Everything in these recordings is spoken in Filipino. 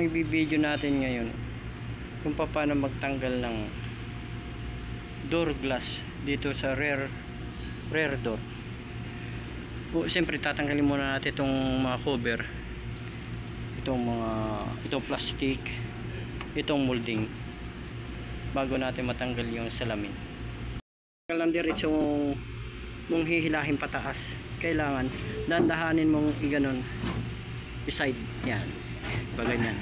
ang i-video natin ngayon kung paano magtanggal ng door glass dito sa rear door. Siyempre tatanggalin muna natin itong mga cover, itong plastic, itong molding bago natin matanggal yung salamin. Kailangan diretso mong hihilahin pataas, kailangan dandahanin mong iganon side yan, baganyan.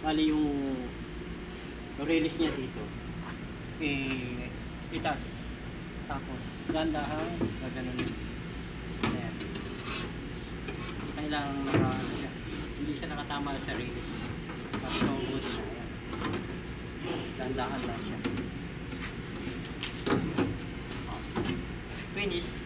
Bali yung release niya dito itas, tapos dandahan gaganon. Ayan, kailangan siya, hindi siya nakatama sa release, tapos mabuti na. Ayan, dandahan lang siya. Finish.